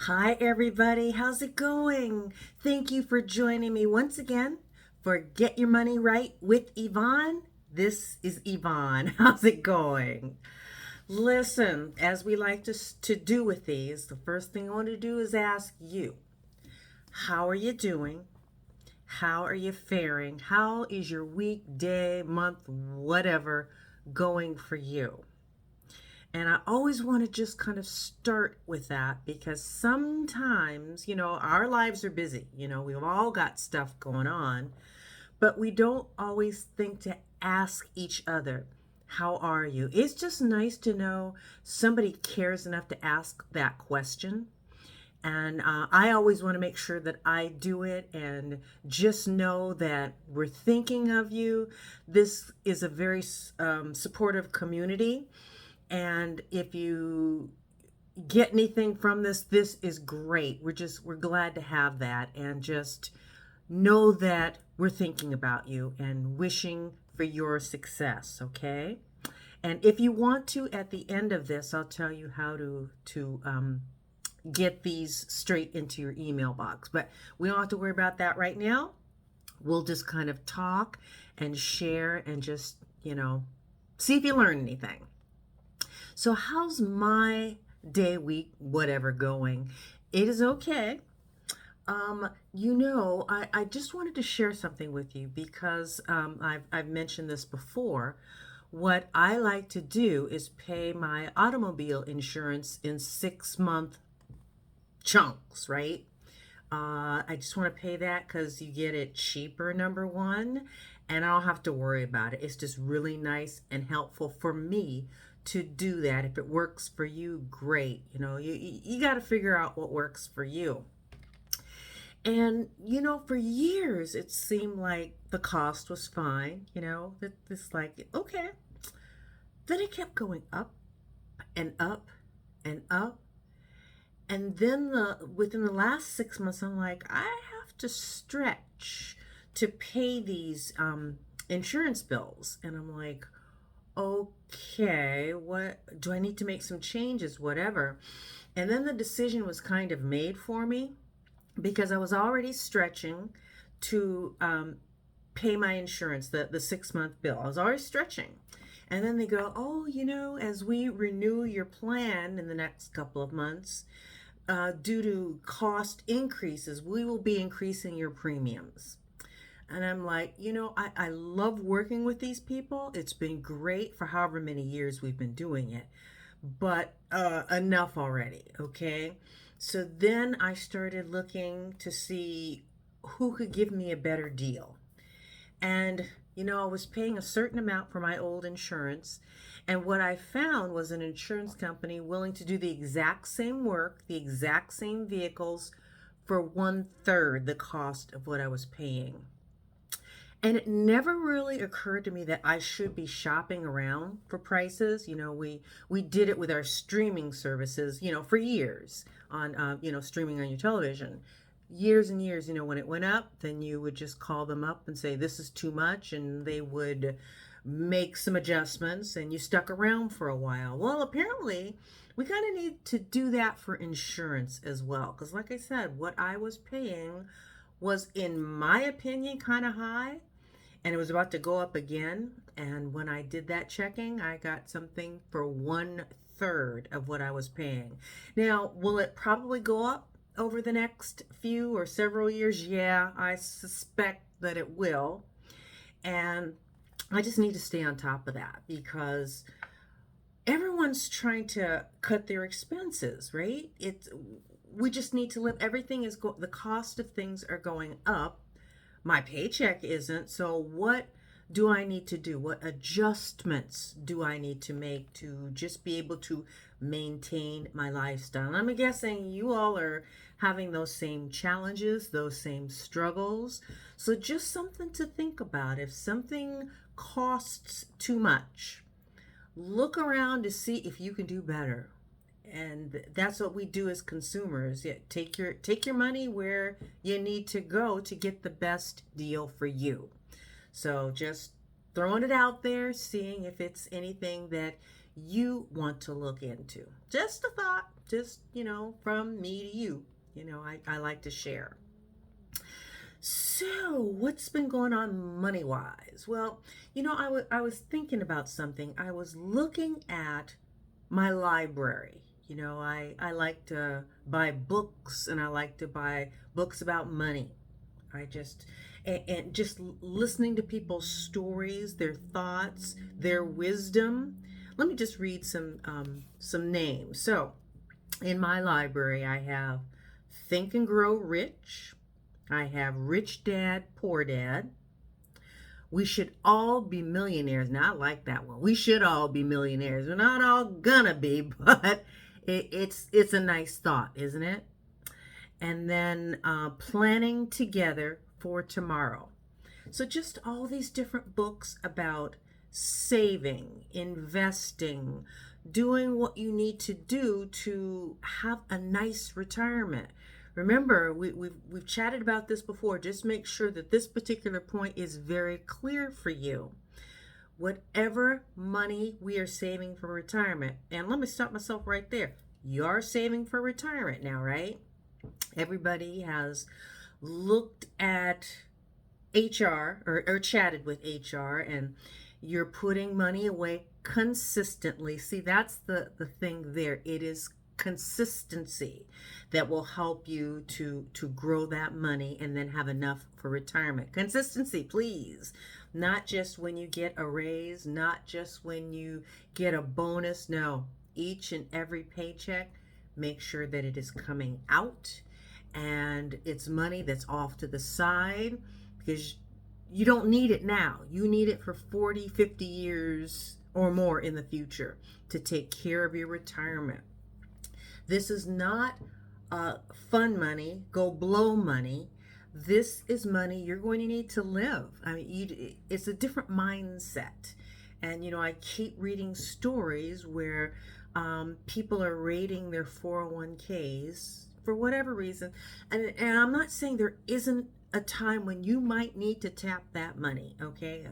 Hi, everybody. How's it going? Thank you for joining me once again for Get Your Money Right with Yvonne. This is Yvonne. How's it going? Listen, as we like to do with these, the first thing I want to do is ask you, how are you doing? How are you faring? How is your week, day, month, whatever going for you? And I always want to just kind of start with that because sometimes, our lives are busy. We've all got stuff going on, but we don't always think to ask each other, how are you? It's just nice to know somebody cares enough to ask that question. And I always want to make sure that I do it and just know that we're thinking of you. This is a very supportive community. And if you get anything from this is great. We're glad to have that, and just know that we're thinking about you and wishing for your success, okay? And if you want to, at the end of this, I'll tell you how to get these straight into your email box. But we don't have to worry about that right now. We'll just kind of talk and share and just, see if you learn anything. So, how's my day, week, whatever going? It is okay. I just wanted to share something with you because I've mentioned this before. What I like to do is pay my automobile insurance in 6 month chunks, right? I just want to pay that because you get it cheaper, number one, and I don't have to worry about it. It's just really nice and helpful for me to do that. If it works for you, great. You got to figure out what works for you. And, for years, it seemed like the cost was fine, that this, like, okay. Then it kept going up and up and up. And then within the last 6 months, I'm like, I have to stretch to pay these insurance bills. And I'm like, okay, what do I need to make some changes, whatever. And then the decision was kind of made for me because I was already stretching to pay my insurance, the 6 month bill. I was already stretching. And then they go, oh, as we renew your plan in the next couple of months, due to cost increases, we will be increasing your premiums. And I'm like, I love working with these people. It's been great for however many years we've been doing it. But enough already, okay? So then I started looking to see who could give me a better deal. And, I was paying a certain amount for my old insurance. And what I found was an insurance company willing to do the exact same work, the exact same vehicles for 1/3 the cost of what I was paying. And it never really occurred to me that I should be shopping around for prices. We did it with our streaming services, for years on, streaming on your television. Years and years, when it went up, then you would just call them up and say, this is too much. And they would make some adjustments and you stuck around for a while. Well, apparently, we kind of need to do that for insurance as well. Because, like I said, what I was paying was, in my opinion, kind of high, and it was about to go up again. And when I did that checking, I got something for 1/3 of what I was paying. Now, will it probably go up over the next few or several years? Yeah, I suspect that it will. And I just need to stay on top of that because everyone's trying to cut their expenses, right? We just need to live. Everything the cost of things are going up. My paycheck isn't. So what do I need to do? What adjustments do I need to make to just be able to maintain my lifestyle? And I'm guessing you all are having those same challenges, those same struggles. So just something to think about. If something costs too much, look around to see if you can do better. And that's what we do as consumers. Yeah, take your money where you need to go to get the best deal for you. So just throwing it out there, seeing if it's anything that you want to look into. Just a thought. Just, from me to you. I like to share. So, what's been going on money wise? Well, I was thinking about something. I was looking at my library. I like to buy books, and I like to buy books about money. And just listening to people's stories, their thoughts, their wisdom. Let me just read some names. So, in my library, I have Think and Grow Rich. I have Rich Dad, Poor Dad. We should all be millionaires. Now, I like that one. We should all be millionaires. We're not all gonna be, but it's a nice thought, isn't it? And then Planning Together for Tomorrow. So, just all these different books about saving, investing, doing what you need to do to have a nice retirement. Remember, we've chatted about this before. Just make sure that this particular point is very clear for you. Whatever money we are saving for retirement, and let me stop myself right there. You're saving for retirement now, right? Everybody has looked at HR or chatted with HR, and you're putting money away consistently. See, that's the thing there. It is consistency that will help you to grow that money and then have enough for retirement. Consistency, please. Not just when you get a raise, not just when you get a bonus. No, each and every paycheck, make sure that it is coming out and it's money that's off to the side, because you don't need it now. You need it for 40, 50 years or more in the future to take care of your retirement. This is not fun money, go blow money. This is money you're going to need to live. I mean, it's a different mindset. And, I keep reading stories where people are raiding their 401ks for whatever reason. And I'm not saying there isn't a time when you might need to tap that money, okay?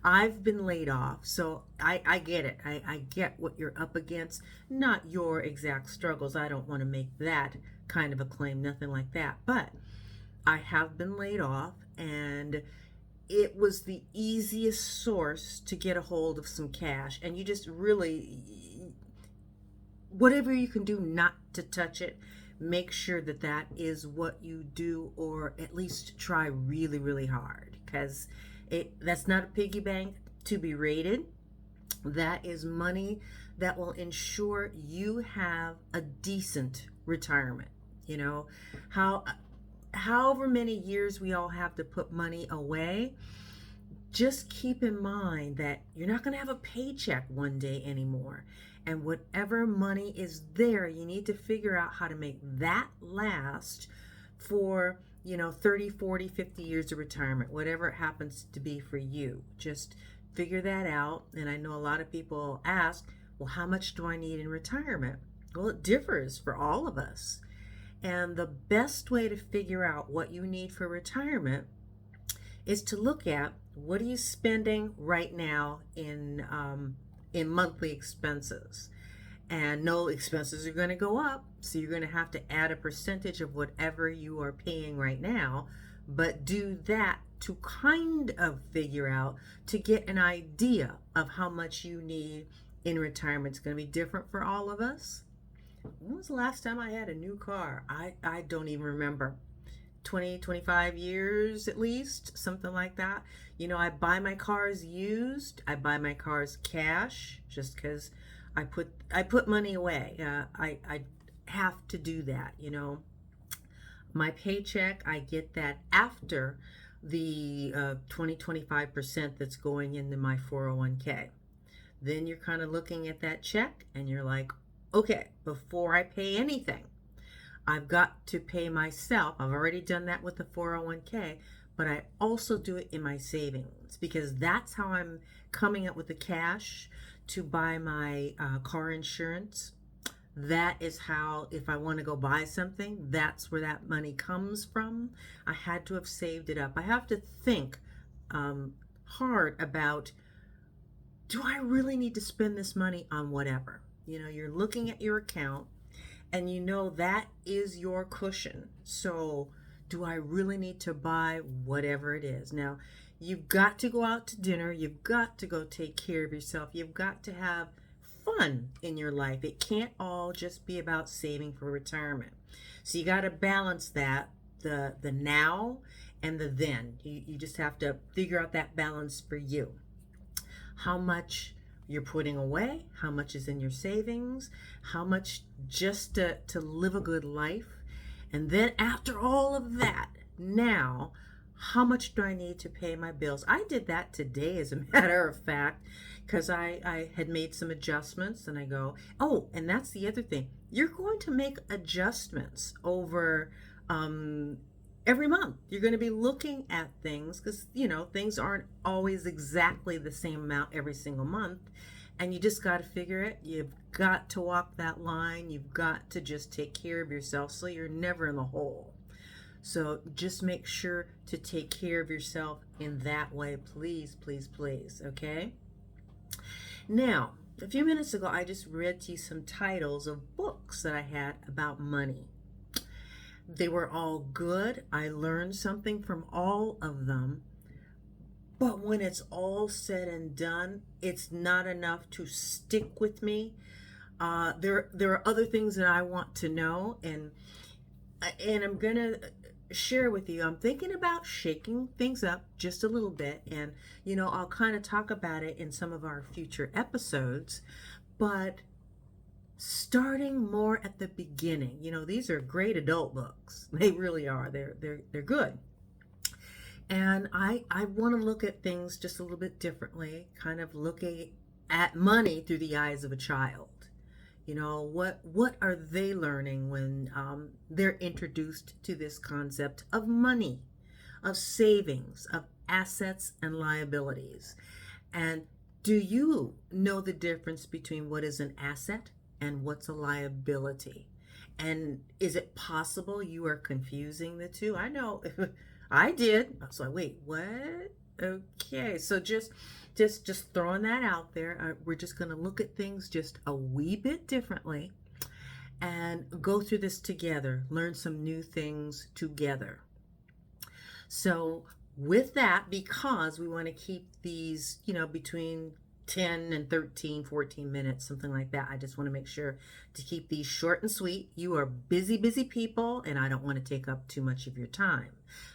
I've been laid off, so I get it. I get what you're up against, not your exact struggles. I don't want to make that kind of a claim, nothing like that. But I have been laid off, and it was the easiest source to get a hold of some cash. And you just really, whatever you can do not to touch it, make sure that that is what you do, or at least try really, really hard, because that's not a piggy bank to be raided. That is money that will ensure you have a decent retirement. However many years we all have to put money away, just keep in mind that you're not going to have a paycheck one day anymore. And whatever money is there, you need to figure out how to make that last for 30, 40, 50 years of retirement, whatever it happens to be for you. Just figure that out. And I know a lot of people ask, well, how much do I need in retirement? Well, it differs for all of us. And the best way to figure out what you need for retirement is to look at, what are you spending right now in monthly expenses? And no, expenses are going to go up, so you're going to have to add a percentage of whatever you are paying right now, but do that to kind of figure out, to get an idea of how much you need in retirement. It's going to be different for all of us. When was the last time I had a new car? I don't even remember. 20, 25 years at least, something like that. I buy my cars used. I buy my cars cash, just because I put money away. I have to do that. My paycheck, I get that after the 25% that's going into my 401k. Then you're kind of looking at that check and you're like, okay, before I pay anything, I've got to pay myself. I've already done that with the 401k, but I also do it in my savings, because that's how I'm coming up with the cash to buy my car insurance. That is how, if I want to go buy something, that's where that money comes from. I had to have saved it up. I have to think hard about, do I really need to spend this money on whatever? You're looking at your account, and you know that is your cushion. So do I really need to buy whatever it is? Now, you've got to go out to dinner. You've got to go take care of yourself. You've got to have fun in your life. It can't all just be about saving for retirement. So you got to balance that, the now and the then. You just have to figure out that balance for you. How much you're putting away, how much is in your savings, how much just to live a good life. And then after all of that, now, how much do I need to pay my bills? I did that today, as a matter of fact, because I had made some adjustments, and I go, oh, and that's the other thing. You're going to make adjustments over every month. You're going to be looking at things because, things aren't always exactly the same amount every single month. And you just got to figure it. You've got to walk that line. You've got to just take care of yourself so you're never in the hole. So just make sure to take care of yourself in that way. Please, please, please. Okay? Now, a few minutes ago, I just read to you some titles of books that I had about money. They were all good. I learned something from all of them. But when it's all said and done, it's not enough to stick with me. There are other things that I want to know, and I'm gonna share with you. I'm thinking about shaking things up just a little bit, and I'll kind of talk about it in some of our future episodes. But starting more at the beginning, these are great adult books. They really are. They're good. And I want to look at things just a little bit differently, kind of looking at money through the eyes of a child. What are they learning when they're introduced to this concept of money, of savings, of assets and liabilities? And do you know the difference between what is an asset and what's a liability? And is it possible you are confusing the two? I know I did. I was like, wait, what? Okay, so just throwing that out there. We're just going to look at things just a wee bit differently and go through this together, learn some new things together. So with that, because we want to keep these, between 10 and 13, 14 minutes, something like that. I just want to make sure to keep these short and sweet. You are busy, busy people, and I don't want to take up too much of your time.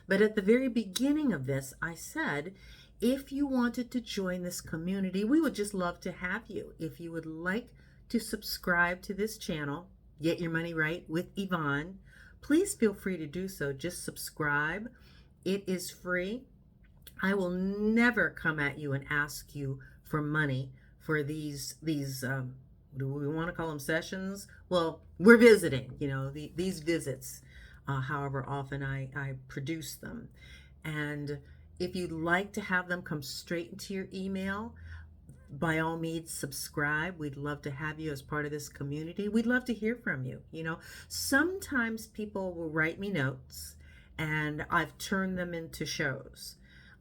But at the very beginning of this, I said, if you wanted to join this community, we would just love to have you. If you would like to subscribe to this channel, Get Your Money Right with Yvonne, please feel free to do so. Just subscribe. It is free. I will never come at you and ask you for money for these do we want to call them sessions? Well, we're visiting, these visits, however often I produce them. And if you'd like to have them come straight into your email, by all means, subscribe. We'd love to have you as part of this community. We'd love to hear from you. Sometimes people will write me notes and I've turned them into shows.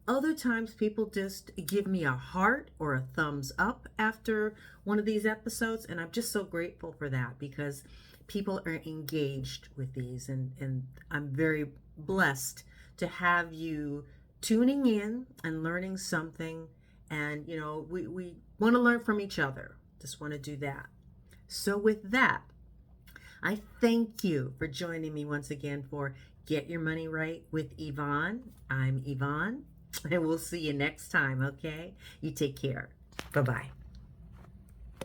Other times people just give me a heart or a thumbs up after one of these episodes, and I'm just so grateful for that because people are engaged with these, and I'm very blessed to have you tuning in and learning something. And we want to learn from each other. Just want to do that. So with that, I thank you for joining me once again for Get Your Money Right with Yvonne. I'm Yvonne. And we'll see you next time, okay? You take care. Bye-bye.